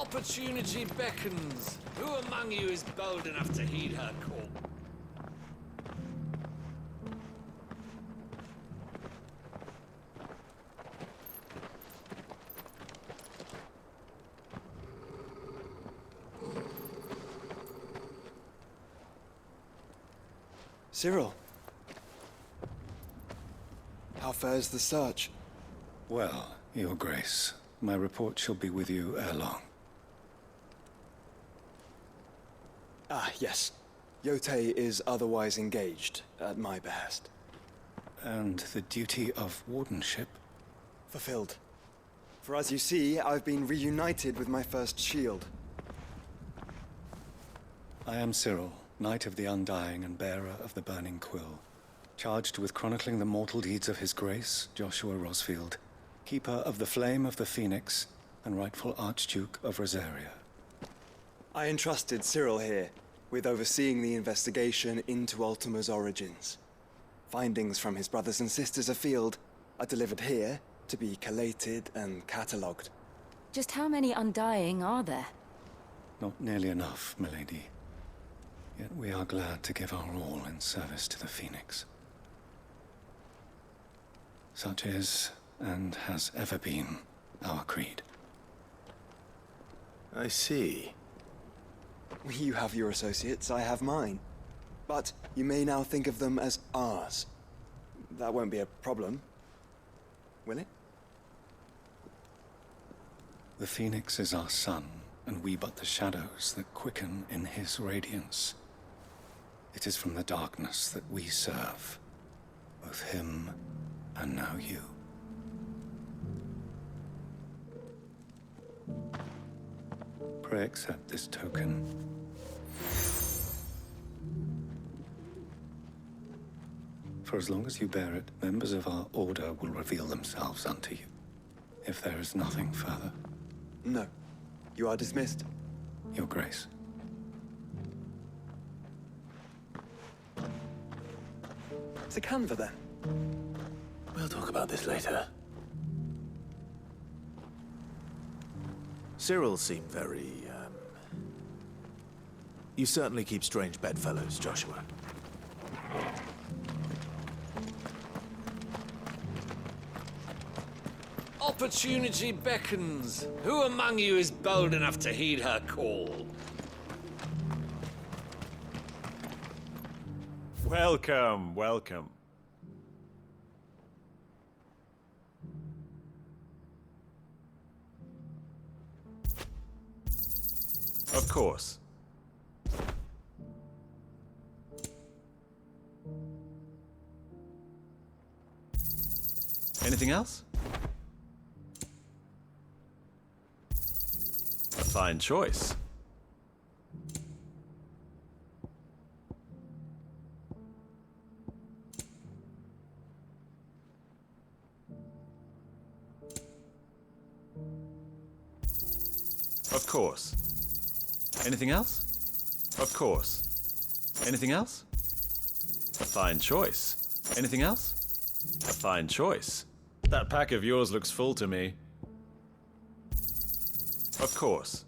Opportunity beckons. Who among you is bold enough to heed her call? Cyril. How fares the search? Well, Your Grace, my report shall be with you ere long. Ah, yes. Yotei is otherwise engaged, at my behest. And the duty of wardenship? Fulfilled. For as you see, I've been reunited with my first shield. I am Cyril, Knight of the Undying and bearer of the Burning Quill, charged with chronicling the mortal deeds of His Grace, Joshua Rosfield, Keeper of the Flame of the Phoenix, and rightful Archduke of Rosaria. I entrusted Cyril here with overseeing the investigation into Ultima's origins. Findings from his brothers and sisters afield are delivered here to be collated and catalogued. Just how many Undying are there? Not nearly enough, milady. Yet we are glad to give our all in service to the Phoenix. Such is, and has ever been, our creed. I see. You have your associates, I have mine. But you may now think of them as ours. That won't be a problem, will it? The Phoenix is our sun, and we but the shadows that quicken in his radiance. It is from the darkness that we serve, both him and now you. Pray accept this token. For as long as you bear it, members of our order will reveal themselves unto you, if there is nothing further. No. You are dismissed. Your Grace. It's a canva, then. We'll talk about this later. Cyril seemed very, You certainly keep strange bedfellows, Joshua. Opportunity beckons. Who among you is bold enough to heed her call? Welcome, welcome. Of course. Anything else? A fine choice. Of course. Anything else? Of course. Anything else? A fine choice. Anything else? A fine choice. That pack of yours looks full to me. Of course.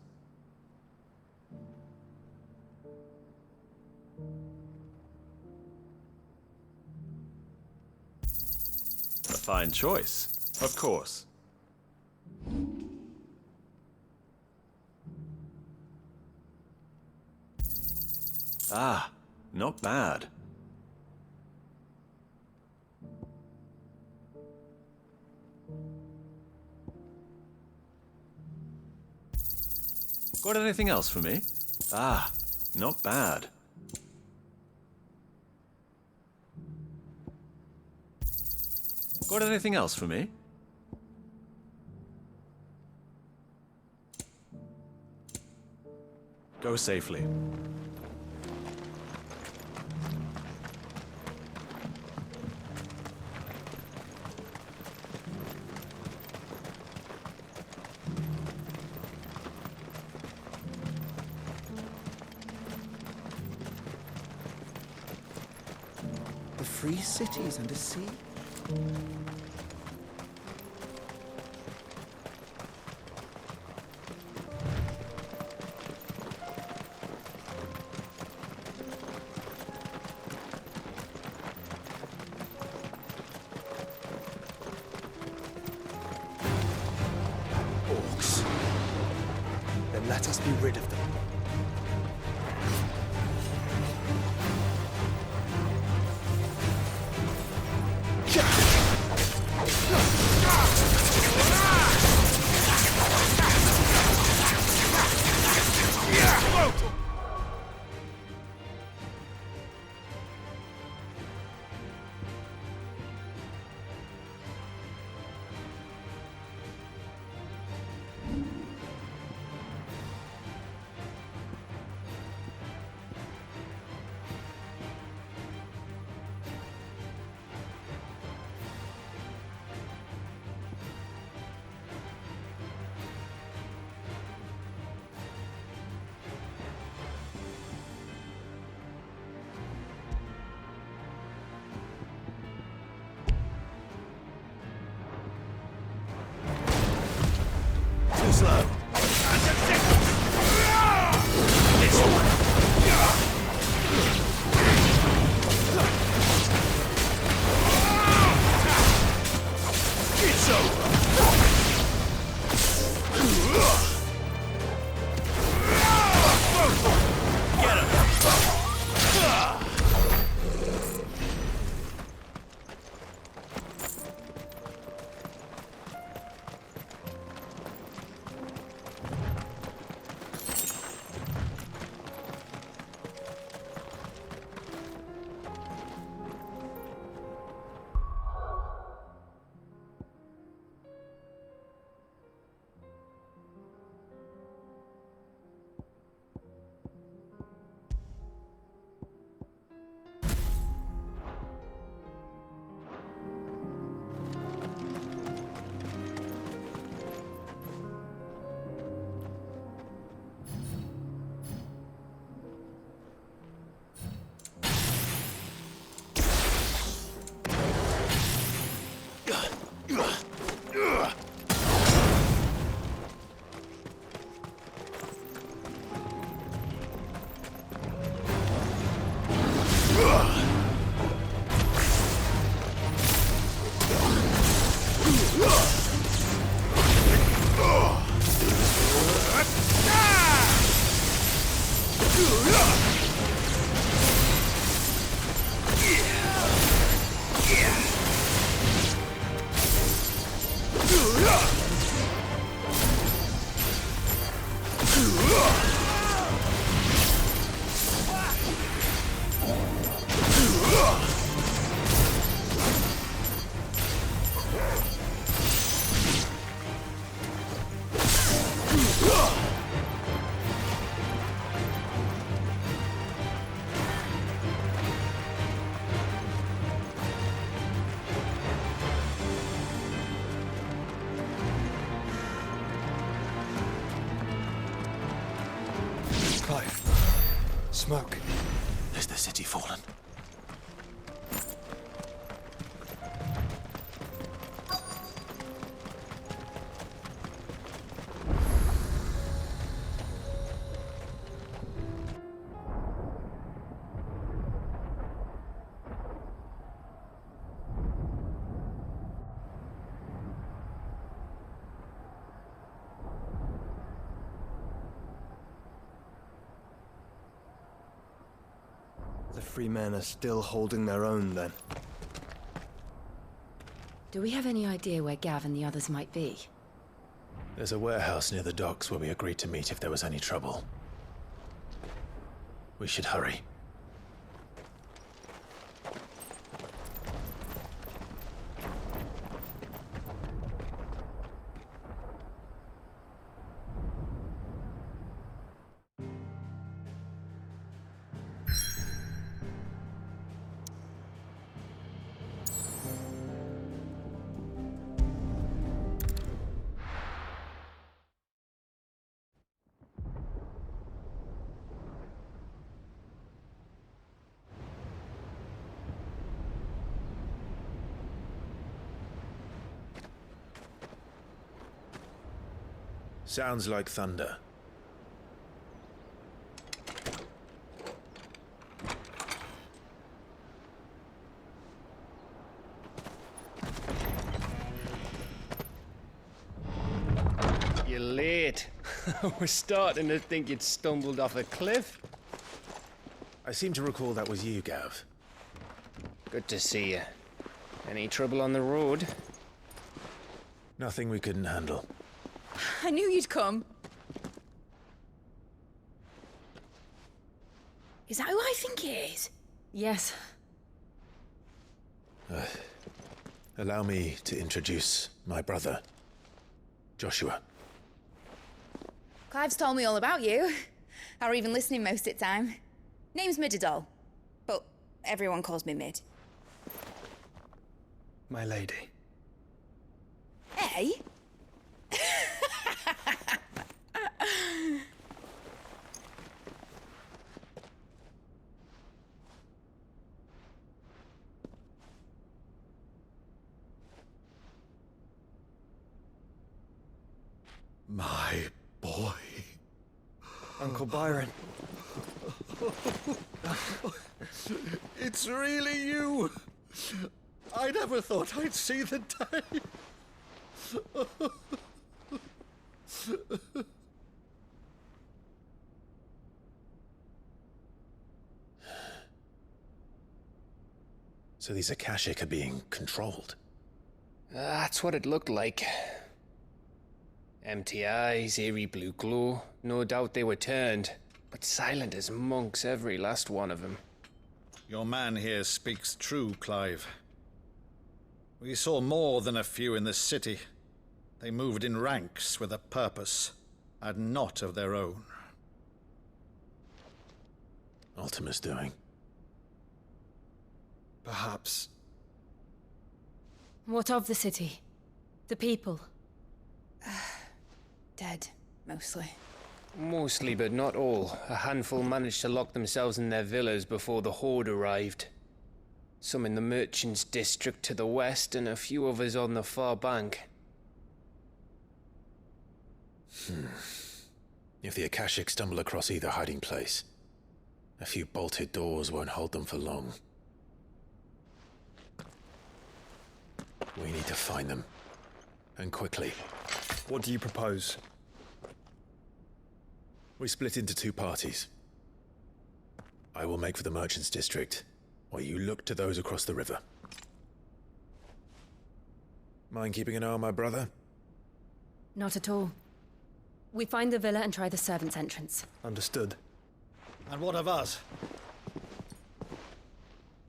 A fine choice. Of course. Ah, not bad. Got anything else for me? Ah, not bad. Got anything else for me? Go safely. The free cities and a sea? then let us be rid of them. Slow. It's over. Get him. Smoke. Has the city fallen? The free men are still holding their own, then. Do we have any idea where Gav and the others might be? There's a warehouse near the docks where we agreed to meet if there was any trouble. We should hurry. Sounds like thunder. You're late. We're starting to think you'd stumbled off a cliff. I seem to recall that was you, Gav. Good to see you. Any trouble on the road? Nothing we couldn't handle. I knew you'd come. Is that who I think it is? Yes. Allow me to introduce my brother, Joshua. Clive's told me all about you. Or even listening most of the time. Name's Midadol, but everyone calls me Mid. My lady. Hey? My boy. Uncle Byron. It's really you. I never thought I'd see the day. So these Akashic are being controlled. That's what it looked like. Empty eyes, eerie blue glow. No doubt they were turned, but silent as monks, every last one of them. Your man here speaks true, Clive. We saw more than a few in the city. They moved in ranks with a purpose, and not of their own. Ultima's doing. Perhaps. What of the city? The people? Dead, mostly. Mostly, but not all. A handful managed to lock themselves in their villas before the Horde arrived. Some in the Merchants' District to the west, and a few others on the far bank. If the Akashic stumble across either hiding place, a few bolted doors won't hold them for long. We need to find them. And quickly. What do you propose? We split into two parties. I will make for the Merchants' District, while you look to those across the river. Mind keeping an eye on my brother? Not at all. We find the villa and try the servants' entrance. Understood. And what of us?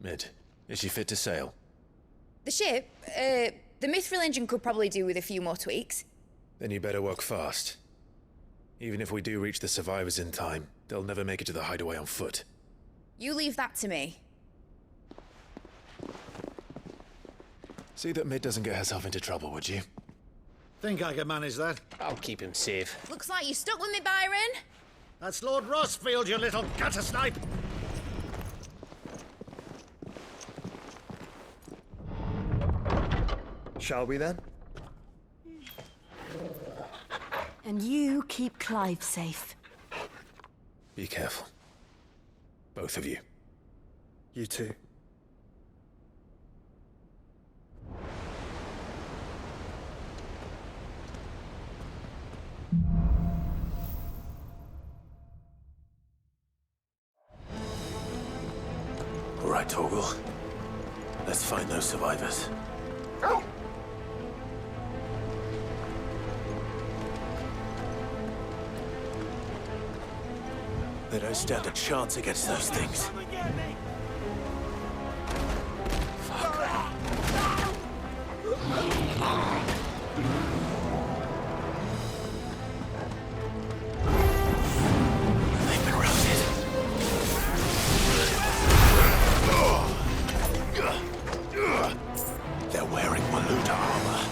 Mid, is she fit to sail? The ship, the Mithril engine could probably do with a few more tweaks. Then you better work fast. Even if we do reach the survivors in time, they'll never make it to the hideaway on foot. You leave that to me. See that Mid doesn't get herself into trouble, would you? Think I can manage that? I'll keep him safe. Looks like you stuck with me, Byron. That's Lord Rossfield, you little gutter snipe! Shall we then? And you keep Clive safe. Be careful. Both of you. You too. All right, Torgal. Let's find those survivors. They don't stand a chance against those things. They've been routed. They're wearing Maluta armor.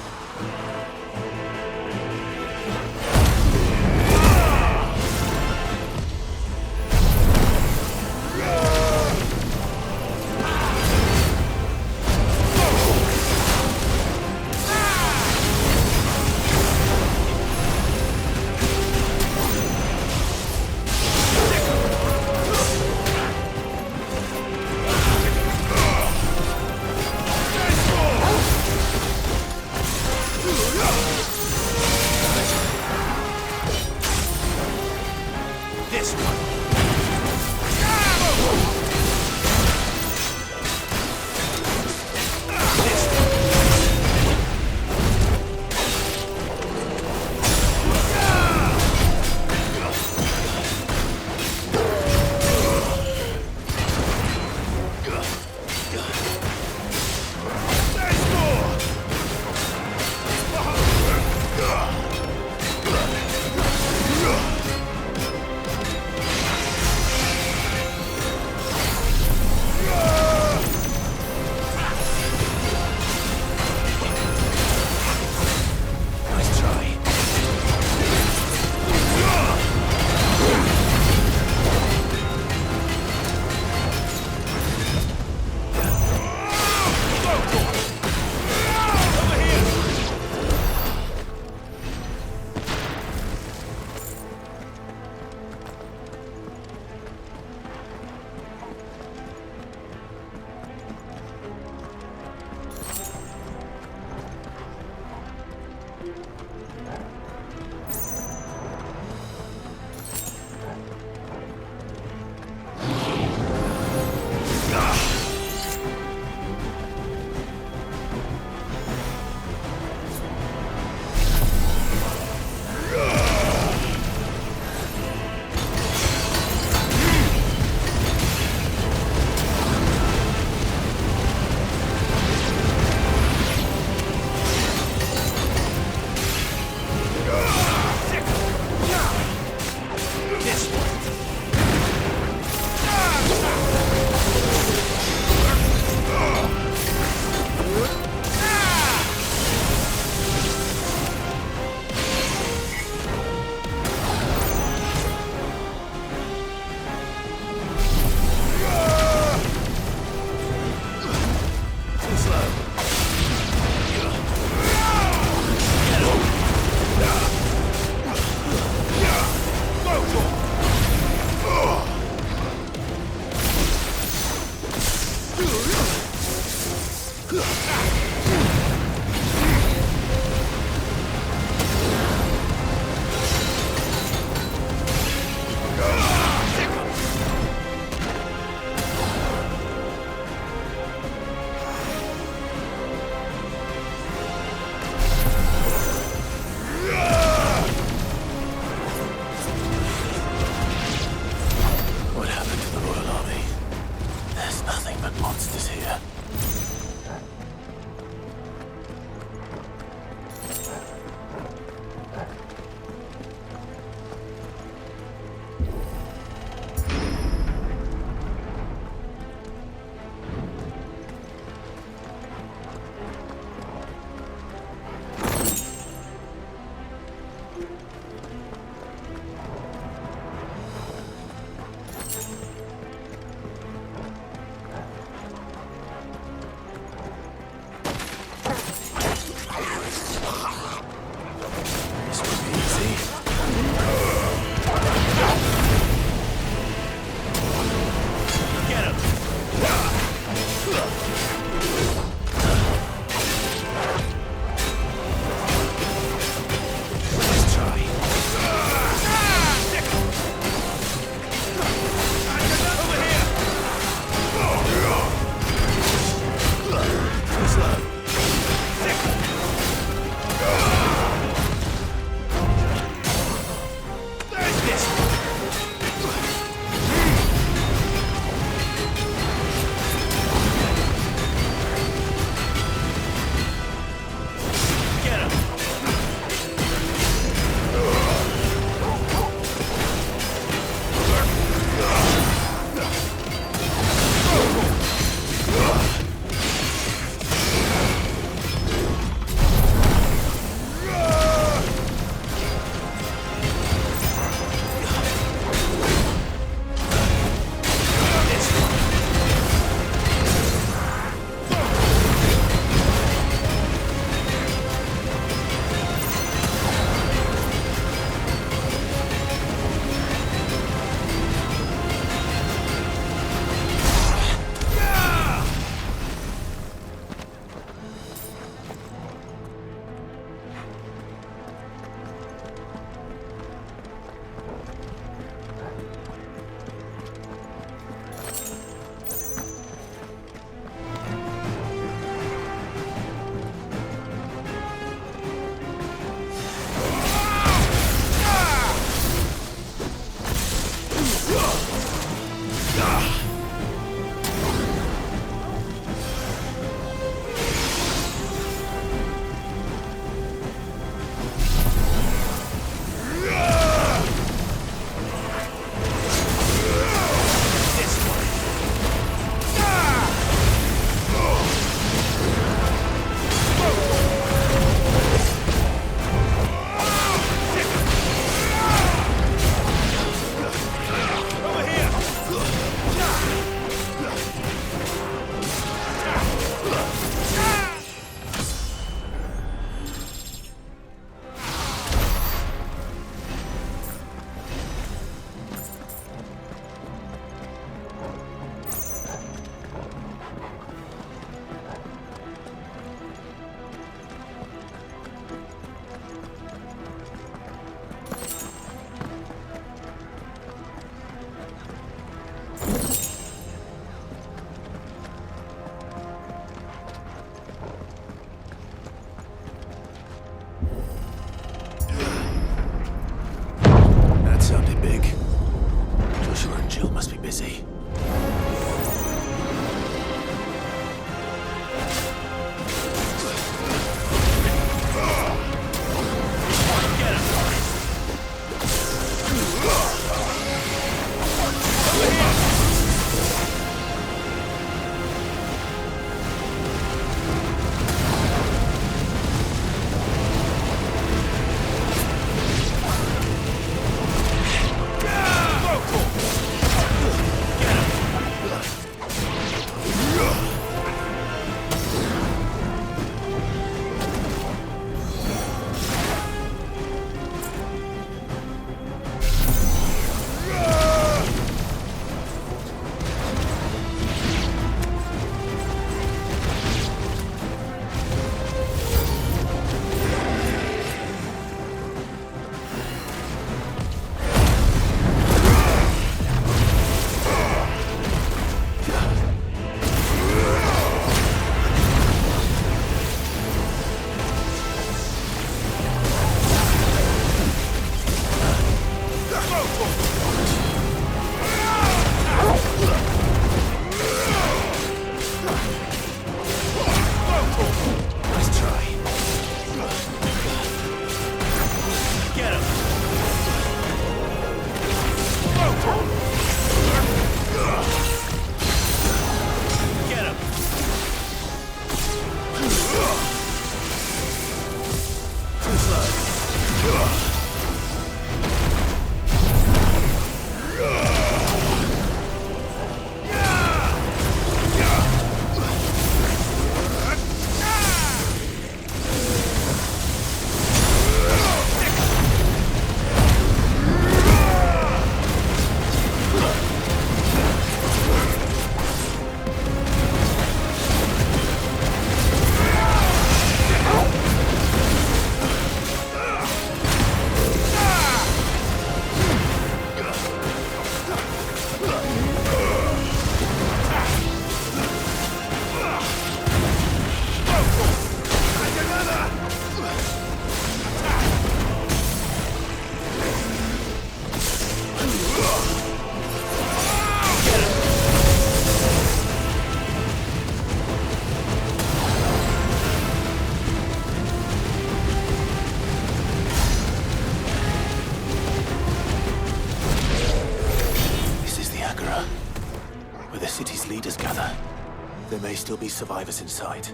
Still be survivors inside.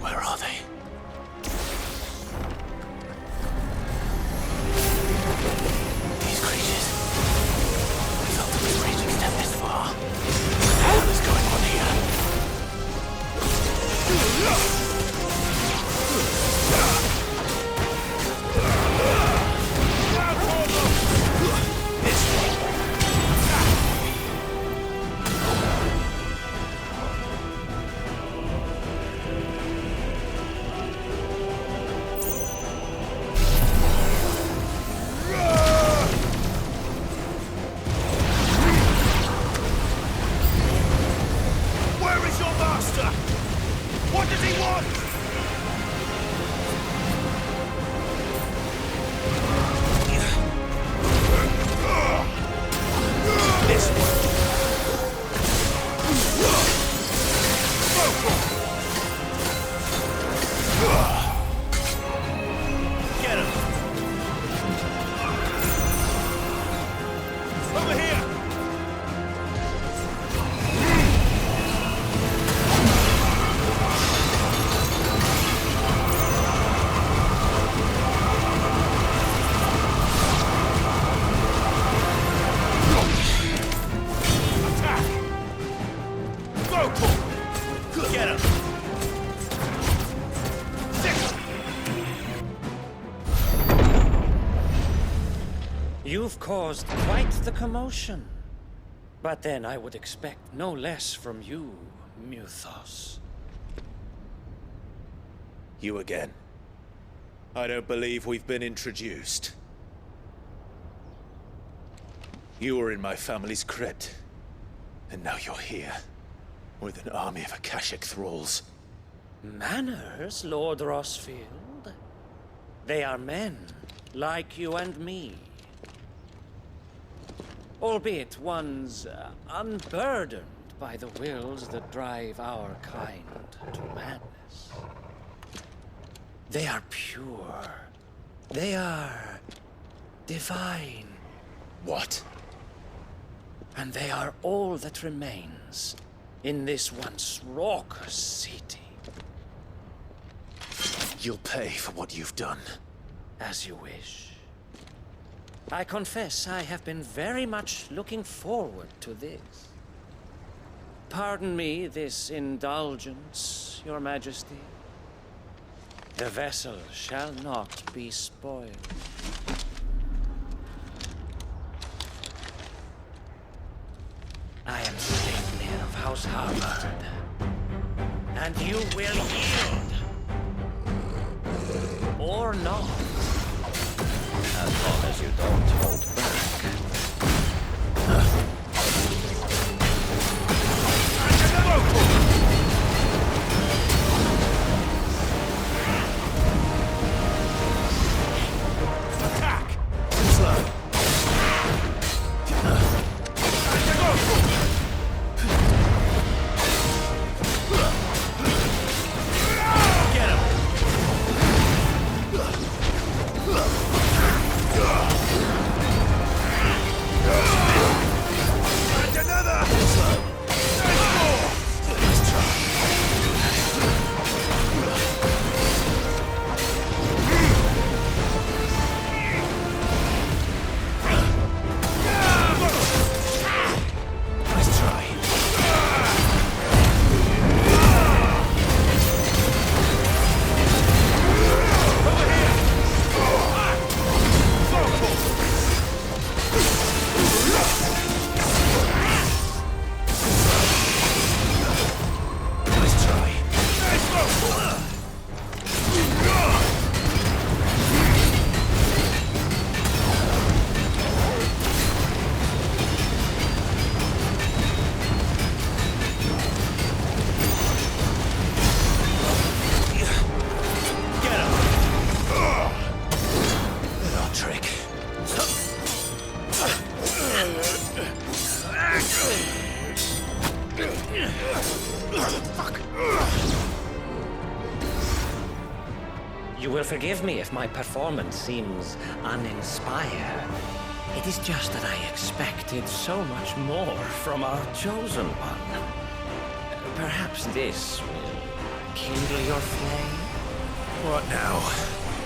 Where are they? You've caused quite the commotion. But then I would expect no less from you, Muthos. You again. I don't believe we've been introduced. You were in my family's crypt, and now you're here, with an army of Akashic thralls. Manners, Lord Rosfield? They are men, like you and me. Albeit ones unburdened by the wills that drive our kind to madness. They are pure. They are divine. What? And they are all that remains in this once raucous city. You'll pay for what you've done. As you wish. I confess I have been very much looking forward to this. Pardon me this indulgence, Your Majesty. The vessel shall not be spoiled. I am Sleipnir of House Harvard, and you will yield. Or not. As long as you don't hold back. Attack! Slow. You will forgive me if my performance seems uninspired. It is just that I expected so much more from our chosen one. Perhaps this will kindle your flame? What now?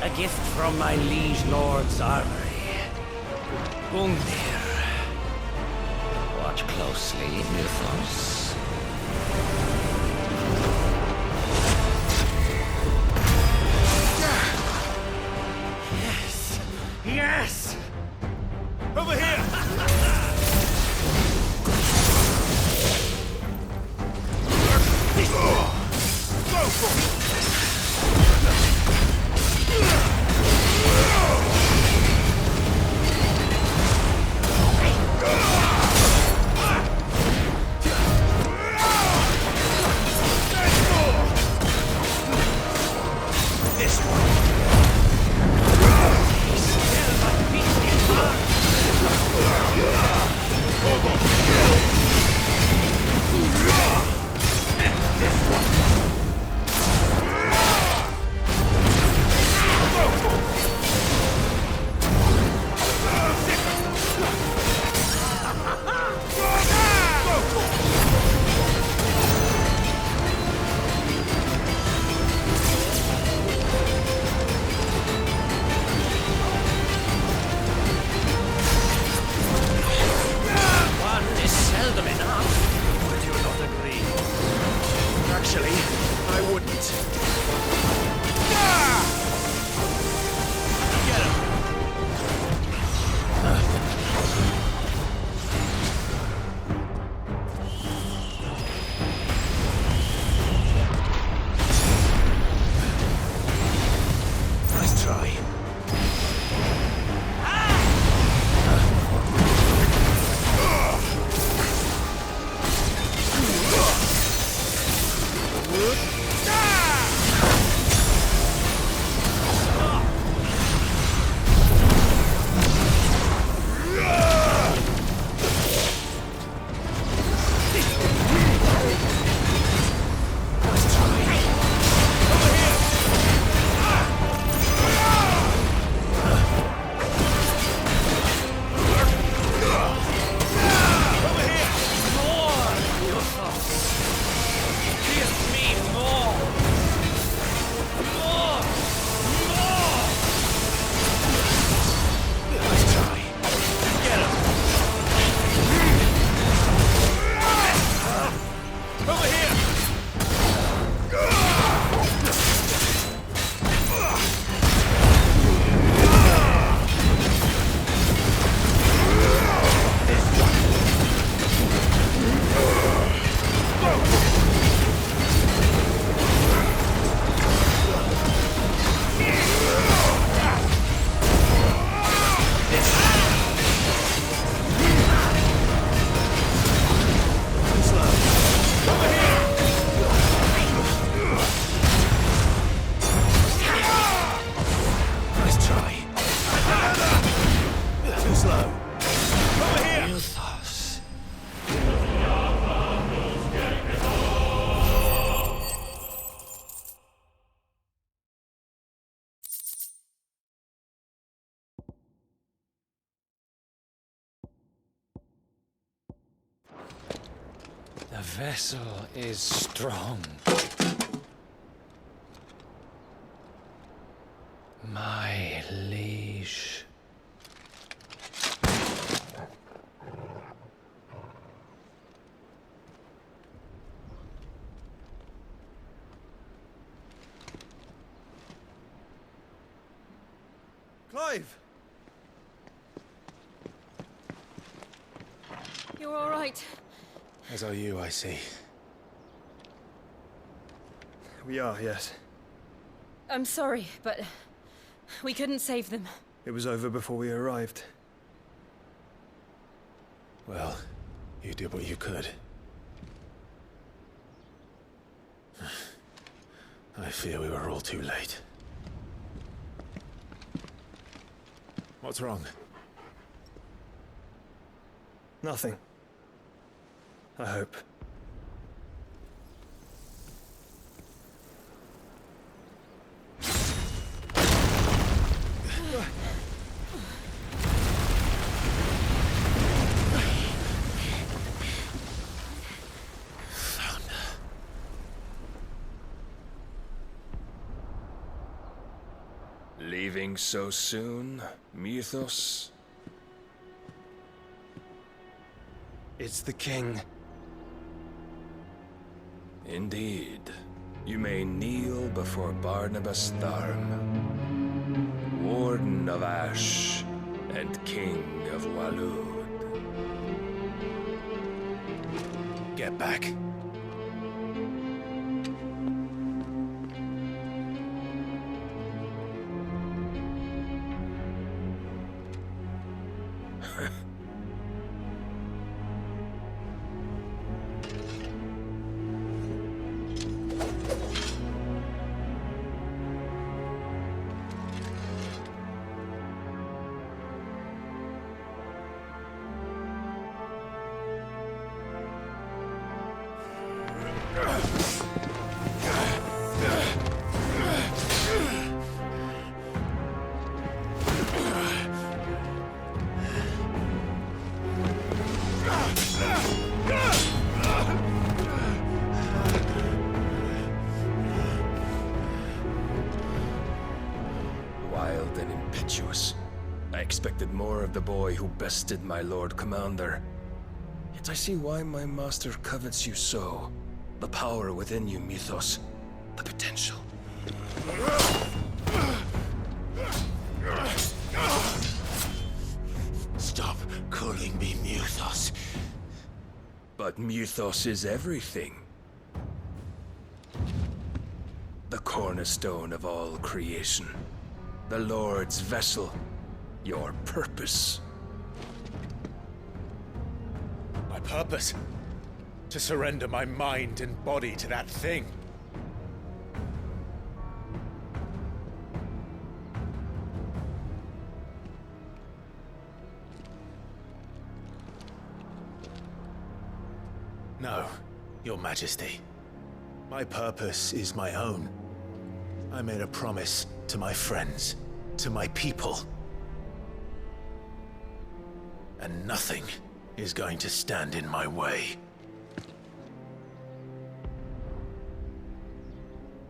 A gift from my liege lord's armory. Gungnir. Watch closely, Mythos. Yes! Yes! Over here! Go for it! The vessel is strong. My liege. Clive! You're all right. As are you, I see. We are, yes. I'm sorry, but we couldn't save them. It was over before we arrived. Well, you did what you could. I fear we were all too late. What's wrong? Nothing. I hope. Leaving so soon, Mythos? It's the king. Indeed. You may kneel before Barnabas Tharm, Warden of Ash and King of Walud. Get back. Wild and impetuous. I expected more of the boy who bested my Lord Commander. Yet I see why my master covets you so. The power within you, Mythos. The potential. Stop calling me Mythos. But Mythos is everything. The cornerstone of all creation. The Lord's vessel. Your purpose. My purpose? To surrender my mind and body to that thing. No, Your Majesty. My purpose is my own. I made a promise to my friends, to my people. And nothing is going to stand in my way.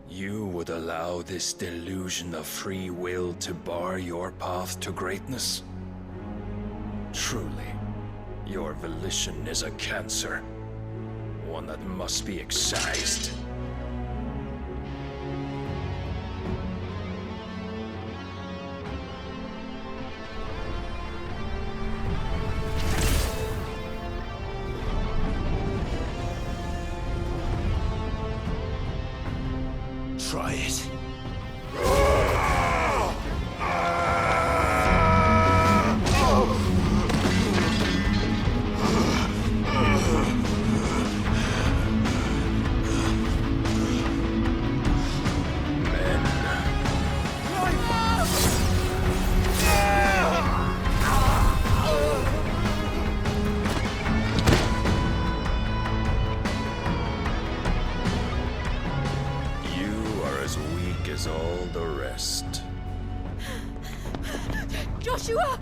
You would allow this delusion of free will to bar your path to greatness? Truly, your volition is a cancer. One that must be excised. Try it. As all the rest. Joshua!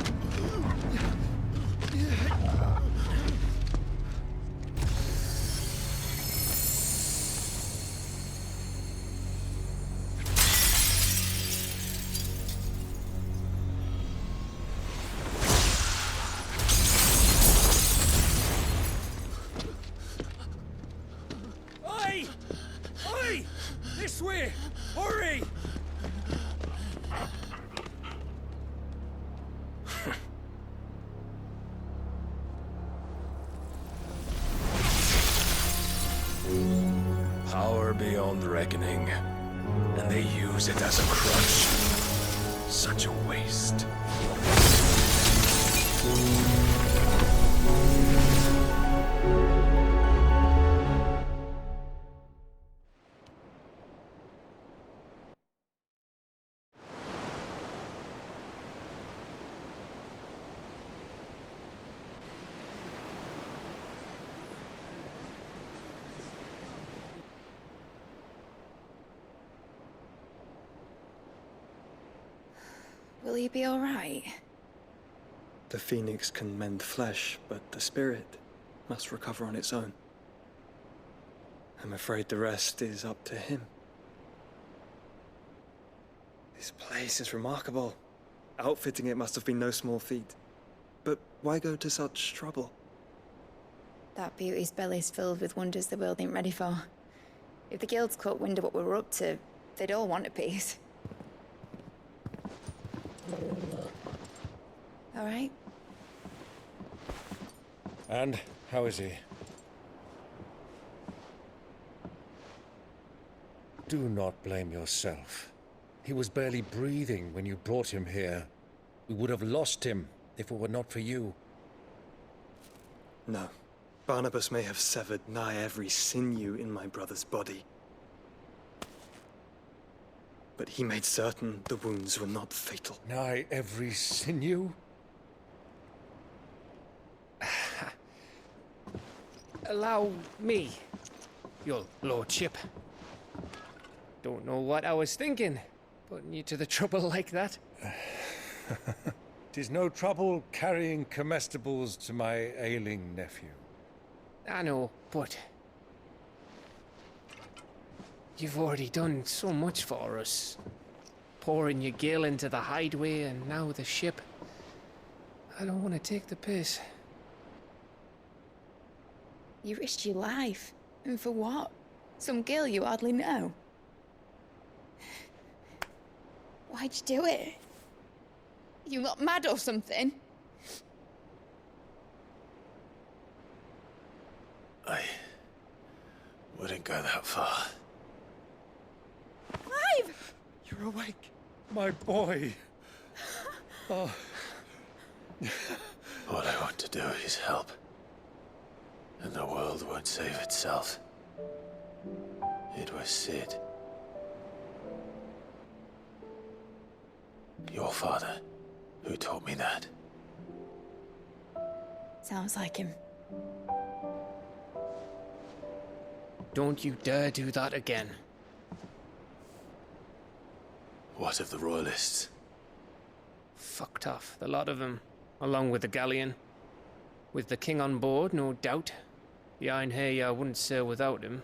Oi! Oi! This way! Hurry! Power beyond reckoning, and they use it as a crutch. Such a waste. Will you be all right? The phoenix can mend flesh, but the spirit must recover on its own. I'm afraid the rest is up to him. This place is remarkable. Outfitting it must have been no small feat. But why go to such trouble? That beauty's belly's filled with wonders the world ain't ready for. If the guilds caught wind of what we were up to, they'd all want a piece. All right? And how is he? Do not blame yourself. He was barely breathing when you brought him here. We would have lost him if it were not for you. No. Barnabas may have severed nigh every sinew in my brother's body. But he made certain the wounds were not fatal. Nigh every sinew? Allow me, your lordship. Don't know what I was thinking, putting you to the trouble like that. 'Tis no trouble carrying comestibles to my ailing nephew. I know, but you've already done so much for us. Pouring your gil into the hideaway and now the ship. I don't want to take the piss. You risked your life. And for what? Some girl you hardly know. Why'd you do it? You not mad or something? I wouldn't go that far. Clive! You're awake. My boy. Oh. All I want to do is help. And the world won't save itself. It was Sid. Your father, who taught me that. Sounds like him. Don't you dare do that again. What of the Royalists? Fucked off, the lot of them, along with the galleon. With the king on board, no doubt. The Iron Hair wouldn't sail without him.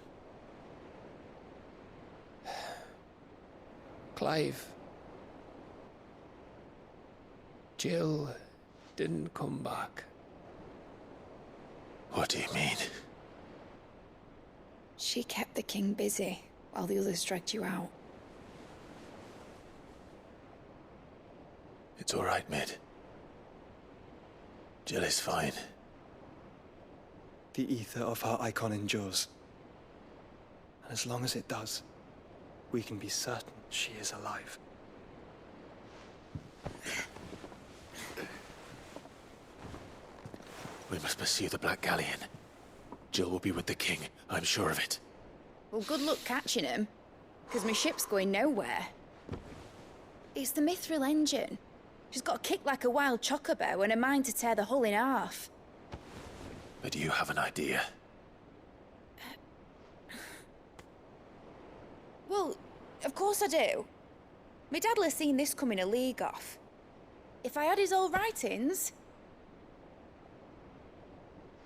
Clive. Jill didn't come back. What do you mean? She kept the king busy while the others dragged you out. It's all right, Mid. Jill is fine. The ether of her icon endures. And as long as it does, we can be certain she is alive. We must pursue the Black Galleon. Jill will be with the king, I'm sure of it. Well, good luck catching him, because my ship's going nowhere. It's the Mithril engine. She's got a kick like a wild chocobo and a mind to tear the hull in half. But you have an idea. Well, of course I do. My dad'll have seen this coming a league off. If I had his old writings...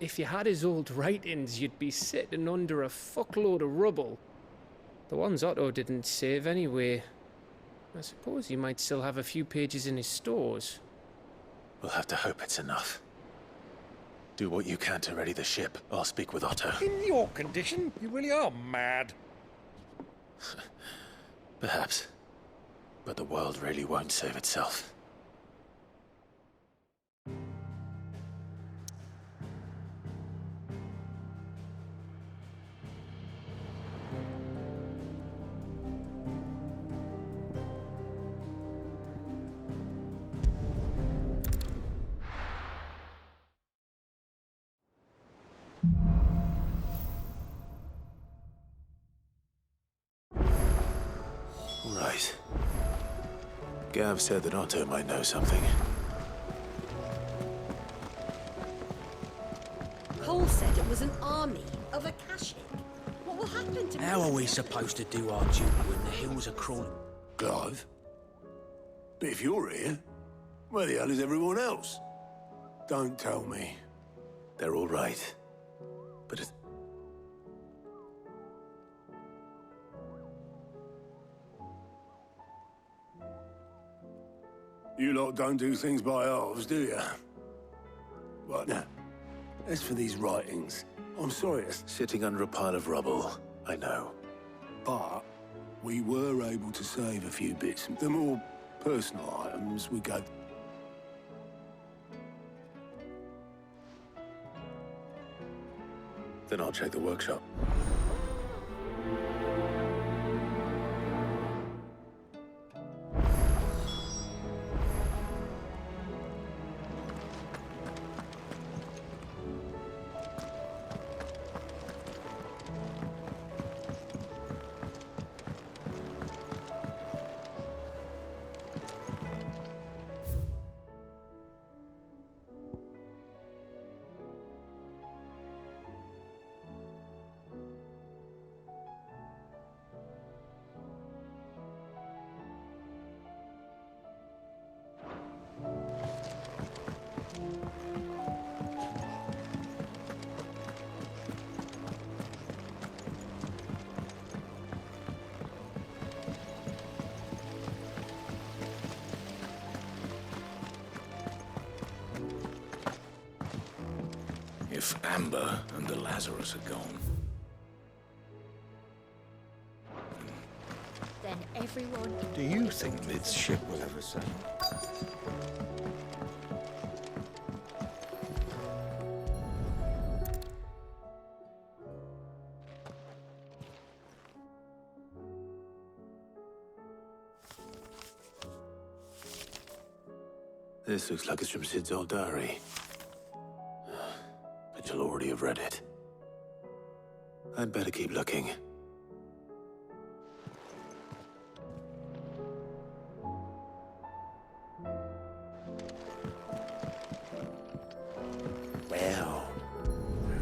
If you had his old writings, you'd be sitting under a fuckload of rubble. The ones Otto didn't save anyway. I suppose you might still have a few pages in his stores. We'll have to hope it's enough. Do what you can to ready the ship. I'll speak with Otto. In your condition, you really are mad. Perhaps. But the world really won't save itself. Right. Gav said that Otto might know something. Cole said it was an army of Akashic. What will happen to How are we supposed to do our duty when the hills are crawling? Clive? But if you're here, where the hell is everyone else? Don't tell me. They're all right. But it's... You lot don't do things by halves, do you? Right now, as for these writings, I'm sorry to... Sitting under a pile of rubble, I know. But we were able to save a few bits. The more personal items we go... Then I'll check the workshop. If Amber and the Lazarus are gone. Then everyone... Do you think Mid's ship will ever sail? This looks like it's from Sid's old diary. But you'll already have read it. I'd better keep looking. Well,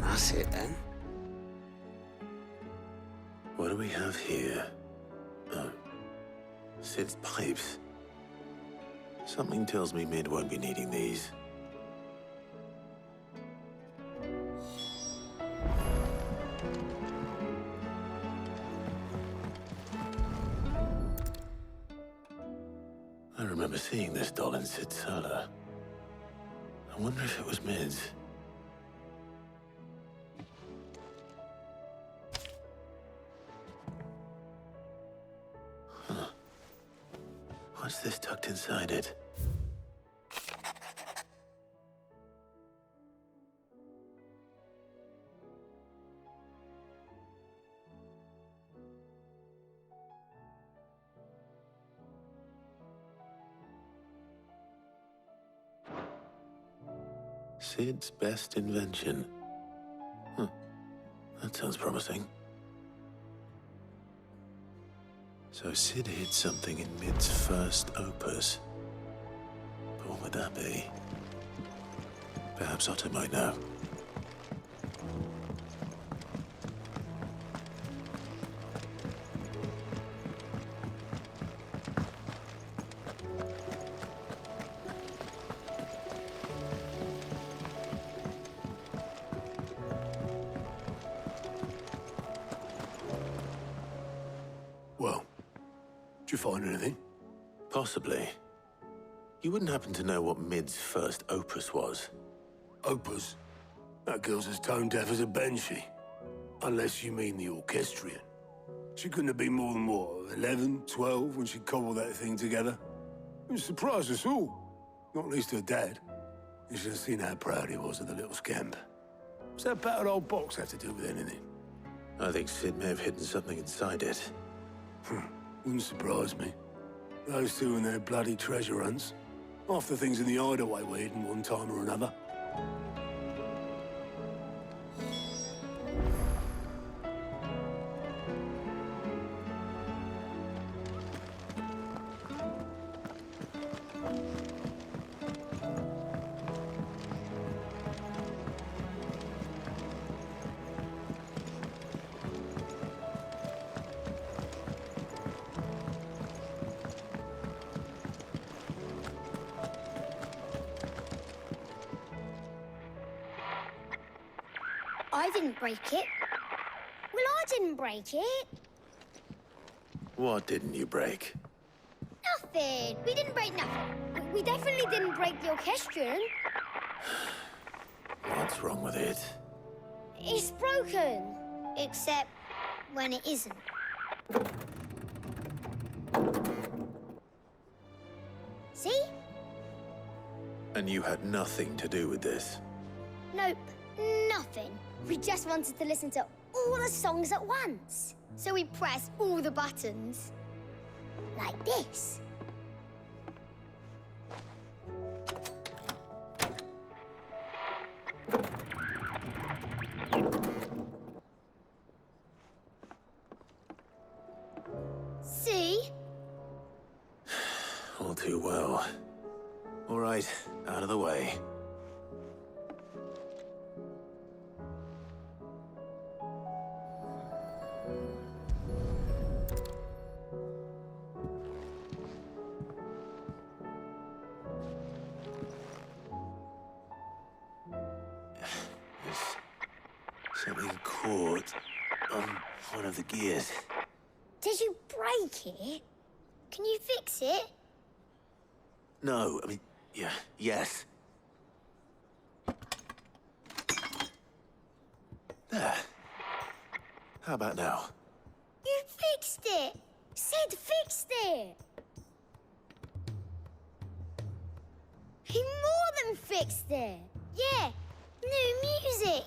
that's it then. What do we have here? Oh, Sid's pipes. Something tells me Mid won't be needing these. I remember seeing this doll in Sid's cellar. I wonder if it was Mid's. Huh. What's this tucked inside it? Sid's best invention. Huh. That sounds promising. So Sid hid something in Mid's first opus. But what would that be? Perhaps Otto might know. Well, did you find anything? Possibly. You wouldn't happen to know what Mid's first opus was? Opus? That girl's as tone deaf as a banshee. Unless you mean the orchestrion. She couldn't have been more than, what, 11, 12 when she cobbled that thing together? It surprised us all. Not least her dad. You should have seen how proud he was of the little scamp. What's that battered old box have to do with anything? I think Sid may have hidden something inside it. Wouldn't surprise me. Those two and their bloody treasure hunts. Half the things in the hideaway were hidden one time or another. I didn't break it. Well, I didn't break it. What didn't you break? Nothing. We didn't break nothing. We definitely didn't break the orchestrion. What's wrong with it? It's broken. Except when it isn't. See? And you had nothing to do with this? Nope, nothing. We just wanted to listen to all the songs at once. So we pressed all the buttons. Like this. See? All too well. All right, out of the way. There's something caught on one of the gears. Did you break it? Can you fix it? No, I mean, yeah, yes. There. How about now? You fixed it! Sid fixed it! He more than fixed it! Yeah, new music!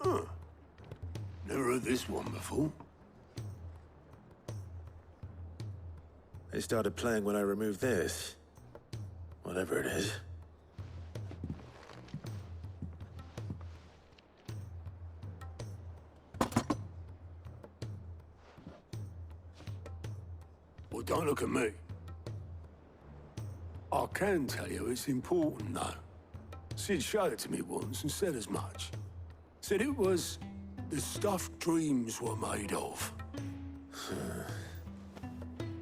Huh. Never heard this one before. They started playing when I removed this. Whatever it is. Well, don't look at me. I can tell you it's important, though. Sid showed it to me once and said as much. Said it was the stuff dreams were made of.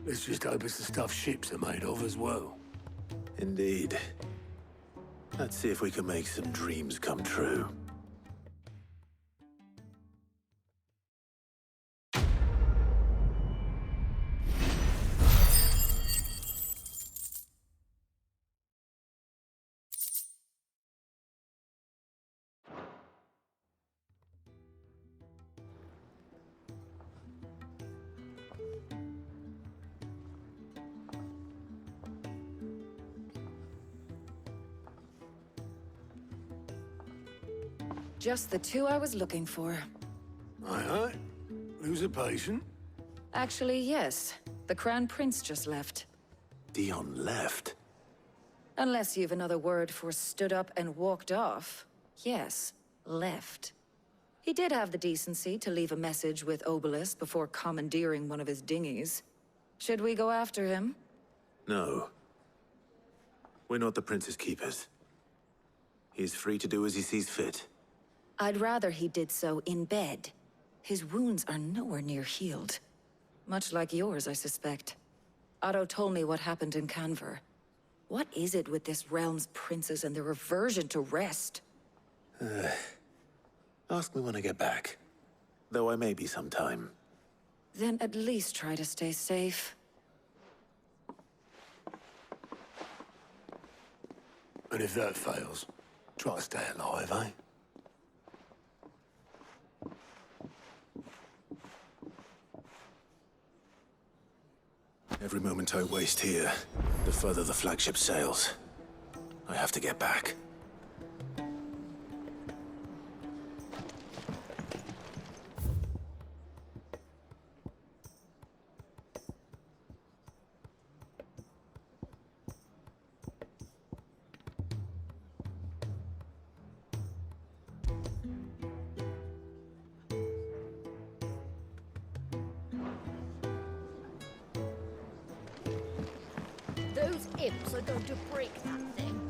Let's just hope it's the stuff ships are made of as well. Indeed. Let's see if we can make some dreams come true. Just the two I was looking for. Aye. Lose a patient? Actually, yes. The Crown Prince just left. Dion left? Unless you've another word for stood up and walked off. Yes, left. He did have the decency to leave a message with Obelisk before commandeering one of his dinghies. Should we go after him? No. We're not the Prince's keepers. He's free to do as he sees fit. I'd rather he did so in bed. His wounds are nowhere near healed. Much like yours, I suspect. Otto told me what happened in Canver. What is it with this realm's princes and their aversion to rest? Ask me when I get back. Though I may be sometime. Then at least try to stay safe. And if that fails, try to stay alive, eh? Every moment I waste here, the further the flagship sails. I have to get back. Those imps are going to break that thing.